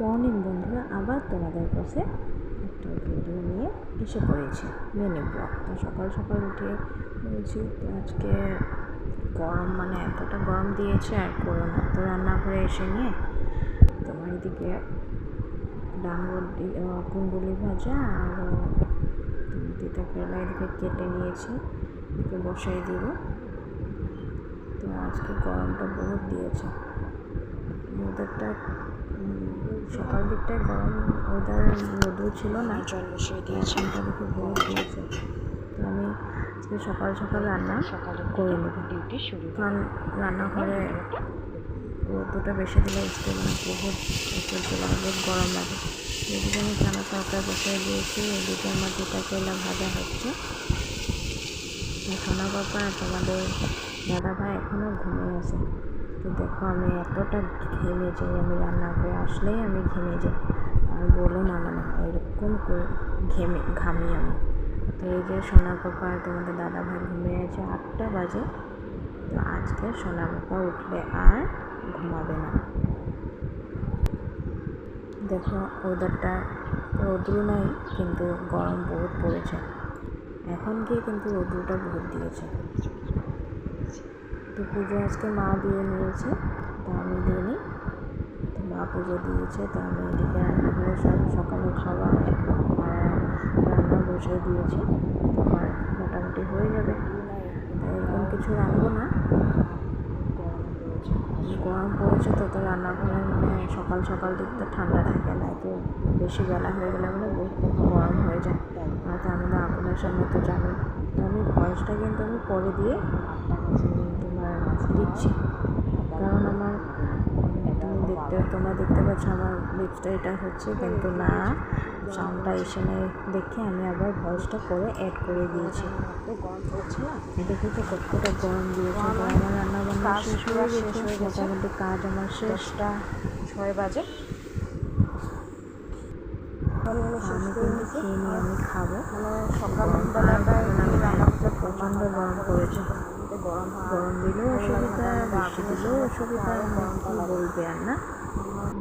Morning বন্ধুরা, আবার তোমাদের কাছে একটা ভিডিও নিয়ে এসে পড়েছি, মিনি ব্লগ। তো সকাল সকাল উঠে বলছি তো আজকে গরম এতটা গরম দিয়েছে আর করো না। তো রান্নাঘরে এসে নিয়ে তোমার এদিকে কুন্দুলি ভাজা আর তিতা কেলা এদিকে কেটে নিয়েছি, এদিকে বসাই দিব। তো আজকে গরমটা বহুত দিয়েছে, ওয়েদারটা সকাল দিকটায় গরম ওয়েদার রোদও ছিল না, জল বসিয়ে দিয়েছি, এটা দেখে বহুত দিয়েছে। তো আমি আজকে সকাল সকাল রান্না করে নেব, ডিউটি শুরু। কারণ রান্নাঘরে রোদটা বেশি দিলে উঠতে বহুত বহুত গরম লাগে। এদিকে আমি চানা তরকারি বসিয়ে দিয়েছি, এদিকে আমার তিতা কেলা ভাজা হচ্ছে। সোনা বাবা আর তোমাদের দাদা ভাই এখনও ঘুমিয়ে আছে। তো দেখো আমি এতটা ঘেমে যাই, আমি রান্না করে আসলেই আমি ঘেমে যাই, আর বলো না এরকম করে ঘামি আমি। তো এই যে সোনা পাপা আর তোমাদের দাদা ভাই ঘুমিয়ে আছে, 8টা বাজে। তো আজকে সোনা পাপা উঠলে আর ঘুমাবে না। দেখো ওয়েদারটা রোদ্রু নাই, কিন্তু গরম বহুত পড়েছে। এখন গিয়ে কিন্তু রোদ্রুটা বহুত দিয়েছে। তো পুজো আজকে মা দিয়ে নিয়েছে, তো আমি দিইনি। তো মা পুজো দিয়েছে, তো আমি এদিকে রান্নাঘরে সব সকালে খাওয়া আর রান্না বসিয়ে দিয়েছি। তোমার মোটামুটি হয়ে যাবে, তাই এরকম কিছু রাখবো না। গরম পড়েছে তো রান্নাঘরে সকাল সকাল দিকটা ঠান্ডা থাকে না, তো বেশি বেলা হয়ে গেলে বহুত গরম হয়ে যায়। তো আমি না আপনার সামনে তো জানি, তো আমি ভয়েসটা কিন্তু আমি পরে দিয়ে তোমার দিচ্ছি, কারণ আমার তোমরা দেখতে পাচ্ছ আমার লিপসটা এটা হচ্ছে, কিন্তু না সাউন্ডটা এসে নেই দেখে আমি আবার ভয়েসটা করে অ্যাড করে দিয়েছি। গরম পড়ছে না, দেখে তো কতটা গরম দিয়েছে। আমার রান্না বান্না শেষ হয়ে গেছে, মোটামুটি কাজ আমার শেষটা 6 বাজে। আমি কিন্তু খেয়ে নিয়ে আমি খাবো। সকালবেলাটায় রান্নাটা প্রচণ্ড গরম পড়েছে, গরম দিলেও অসুবিধা, বৃষ্টি দিলেও অসুবিধা, কী বলবে আর না,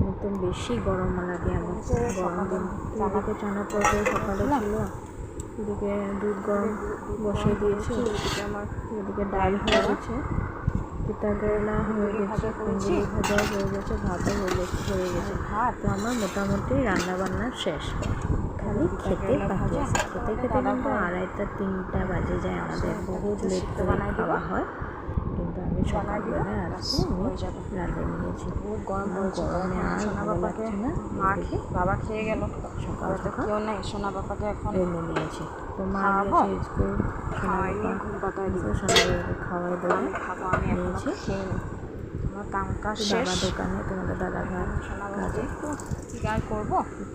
একদম বেশি গরম লাগে আমার গরম দিন। এদিকে চানা তরকারি সকালে ছিল, এদিকে দুধ গরম বসিয়ে দিয়েছি, এদিকে ডাল হয়ে গেছে, তিতা কেলা হয়ে গেছে, কুন্দুলি ভাজাও হয়ে গেছে, ভাতও হয়ে গেছে। তো আমার মোটামুটি রান্নাবান্না শেষ, খালি খেতে বাকি আছে। খেতে খেতে কিন্তু 2:30-3টা বাজে যায়, আমাদের বহুত লেট করে খাওয়া হয়। কিন্তু আমি সকালবেলা আজকে আমি রাঁধে নিয়েছি, গরমে আর ভালো লাগছে না। মা বাবা খেয়ে গেল, সকাল সকাল কেউ নেই, সোনা বাবাকে এখন রেঁধে নিয়েছি। তো মা গেছে স্কুল, সোনা বাবা সোনা বাবাকে খাওয়াই দেবে নিয়েছি। আমার কাম কাজ বাবা দোকানে, তোমাদের দাদা ভাই কাজে।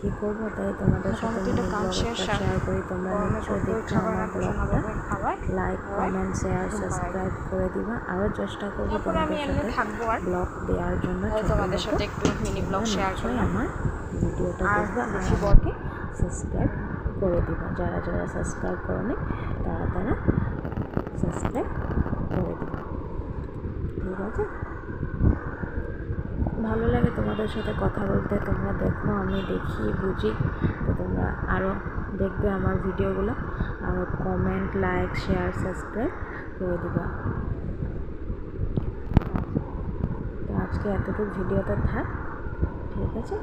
কী করবো তাই তোমাদের সাথে শেয়ার করি। তোমরা নিশ্চয়ই দেখছো আমার ব্লগটা, লাইক কমেন্ট শেয়ার সাবস্ক্রাইব করে দিবা। আরও চেষ্টা করবো তোমাদের সাথে ব্লগ দেওয়ার জন্য, তোমাদের সাথে একটু মিনি ব্লগ শেয়ার করি। আমার ভিডিওটা দেখবা আর আমাকে সাবস্ক্রাইব করে দিবা। যারা যারা সাবস্ক্রাইব করনি তারা সাবস্ক্রাইব করে দিবা, ঠিক আছে? ভালো লাগে তোমাদের সাথে কথা বলতে, তোমরা দেখো আমি দেখি বুঝি, তো তোমরা আরও দেখবে আমার ভিডিওগুলো, আরও কমেন্ট লাইক শেয়ার সাবস্ক্রাইব করে দিবা। তো আজকে এতটুকু ভিডিওটা থাক, ঠিক আছে?